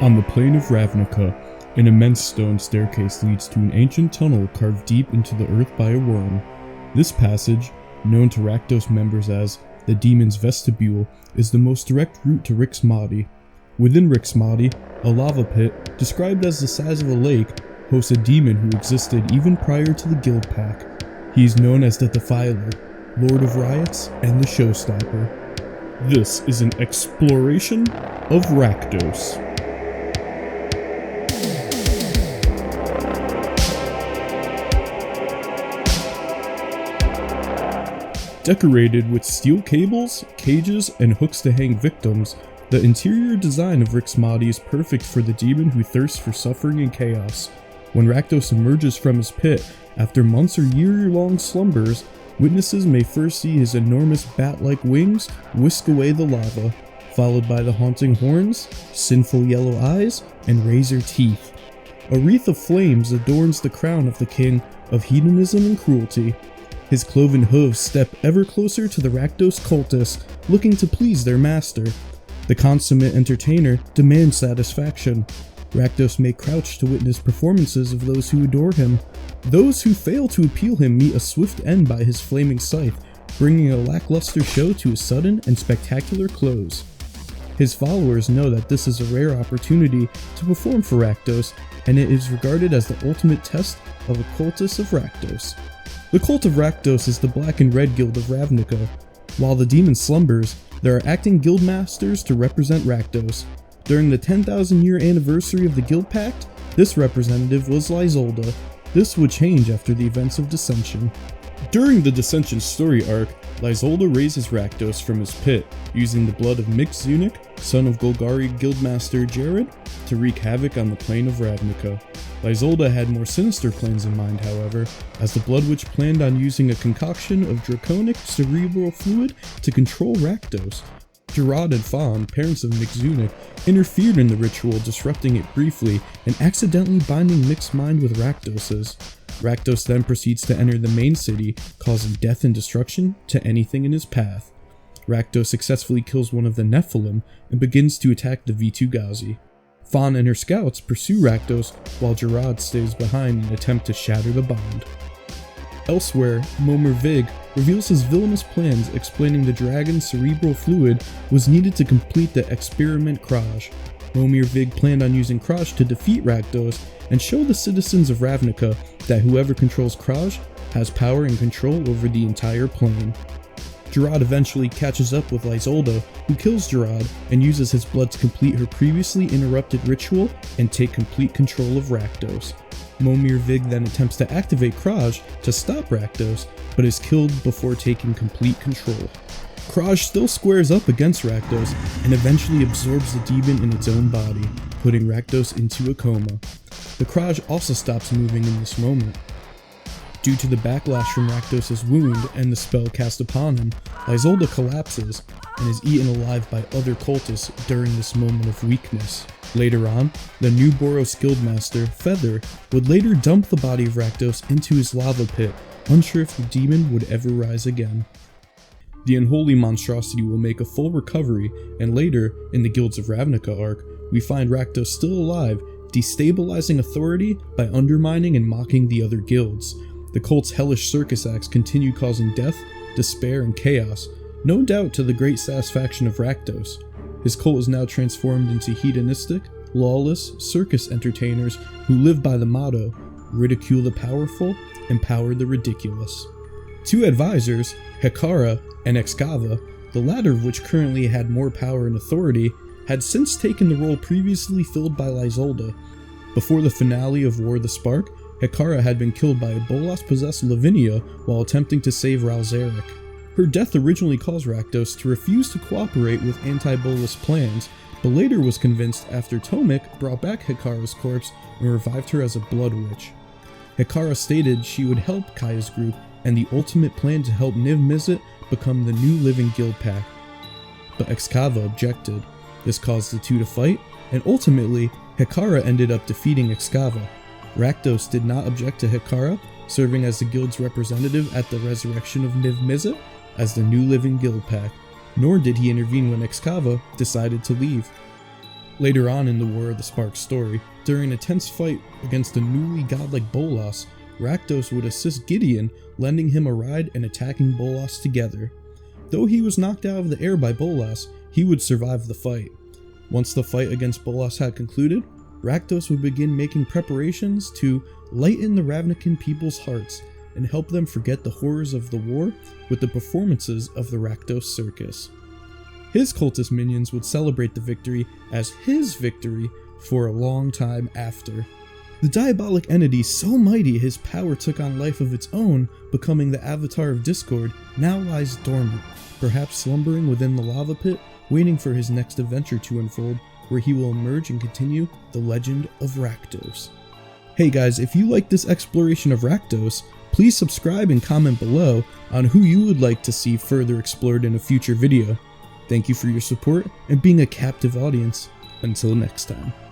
On the plain of Ravnica, an immense stone staircase leads to an ancient tunnel carved deep into the earth by a worm. This passage, known to Rakdos members as the Demon's Vestibule, is the most direct route to Rix Maadi. Within Rix Maadi, a lava pit, described as the size of a lake, hosts a demon who existed even prior to the Guild Pack. He is known as the Defiler, Lord of Riots, and the Showstopper. This is an exploration of Rakdos. Decorated with steel cables, cages, and hooks to hang victims, the interior design of Rix Maadi is perfect for the demon who thirsts for suffering and chaos. When Rakdos emerges from his pit, after months or year-long slumbers, witnesses may first see his enormous bat-like wings whisk away the lava, followed by the haunting horns, sinful yellow eyes, and razor teeth. A wreath of flames adorns the crown of the king of hedonism and cruelty. His cloven hooves step ever closer to the Rakdos cultists, looking to please their master. The consummate entertainer demands satisfaction. Rakdos may crouch to witness performances of those who adore him. Those who fail to appeal him meet a swift end by his flaming scythe, bringing a lackluster show to a sudden and spectacular close. His followers know that this is a rare opportunity to perform for Rakdos, and it is regarded as the ultimate test of a cultist of Rakdos. The Cult of Rakdos is the Black and Red Guild of Ravnica. While the demon slumbers, there are acting guild masters to represent Rakdos. During the 10,000 year anniversary of the Guild Pact, this representative was Lysolda. This would change after the events of Dissension. During the Dissension story arc, Lysolda raises Rakdos from his pit, using the blood of Mixzunic, son of Golgari Guildmaster Jared, to wreak havoc on the plain of Ravnica. Lysolda had more sinister plans in mind, however, as the Blood Witch planned on using a concoction of draconic cerebral fluid to control Rakdos. Gerard and Fawn, parents of Mixzunic, interfered in the ritual, disrupting it briefly and accidentally binding Mix's mind with Rakdos's. Rakdos then proceeds to enter the main city, causing death and destruction to anything in his path. Rakdos successfully kills one of the Nephilim and begins to attack the Vitu-Ghazi. Fawn and her scouts pursue Rakdos while Gerard stays behind in an attempt to shatter the bond. Elsewhere, Momir Vig reveals his villainous plans, explaining the dragon's cerebral fluid was needed to complete the experiment Kraj. Momir Vig planned on using Kraj to defeat Rakdos and show the citizens of Ravnica that whoever controls Kraj has power and control over the entire plane. Gerard eventually catches up with Lysolda, who kills Gerard and uses his blood to complete her previously interrupted ritual and take complete control of Rakdos. Momir Vig then attempts to activate Kraj to stop Rakdos, but is killed before taking complete control. Kraj still squares up against Rakdos and eventually absorbs the demon in its own body, putting Rakdos into a coma. The Kraj also stops moving in this moment. Due to the backlash from Rakdos' wound and the spell cast upon him, Lysolda collapses and is eaten alive by other cultists during this moment of weakness. Later on, the new Boros guildmaster, Feather, would later dump the body of Rakdos into his lava pit, unsure if the demon would ever rise again. The unholy monstrosity will make a full recovery, and later, in the Guilds of Ravnica arc, we find Rakdos still alive, destabilizing authority by undermining and mocking the other guilds. The cult's hellish circus acts continue causing death, despair, and chaos, no doubt to the great satisfaction of Rakdos. His cult is now transformed into hedonistic, lawless circus entertainers who live by the motto, ridicule the powerful, empower the ridiculous. Two advisors, Hekara and Excava, the latter of which currently had more power and authority, had since taken the role previously filled by Lysolda. Before the finale of War the Spark, Hekara had been killed by a Bolas-possessed Lavinia while attempting to save Ralzeric. Her death originally caused Rakdos to refuse to cooperate with anti-Bolas plans, but later was convinced after Tomik brought back Hekara's corpse and revived her as a Blood Witch. Hekara stated she would help Kaya's group and the ultimate plan to help Niv Mizzet become the new living guild pack. But Excava objected. This caused the two to fight, and ultimately, Hekara ended up defeating Excava. Rakdos did not object to Hekara, serving as the guild's representative at the resurrection of Niv Mizzet as the new living guild pack, nor did he intervene when Excava decided to leave. Later on in the War of the Sparks story, during a tense fight against a newly godlike Bolas, Rakdos would assist Gideon, lending him a ride and attacking Bolas together. Though he was knocked out of the air by Bolas, he would survive the fight. Once the fight against Bolas had concluded, Rakdos would begin making preparations to lighten the Ravnican people's hearts and help them forget the horrors of the war with the performances of the Rakdos Circus. His cultist minions would celebrate the victory as his victory for a long time after. The diabolic entity, so mighty his power took on life of its own, becoming the avatar of Discord, now lies dormant, perhaps slumbering within the lava pit, waiting for his next adventure to unfold, where he will emerge and continue the legend of Rakdos. Hey guys, if you like this exploration of Rakdos, please subscribe and comment below on who you would like to see further explored in a future video. Thank you for your support and being a captive audience. Until next time.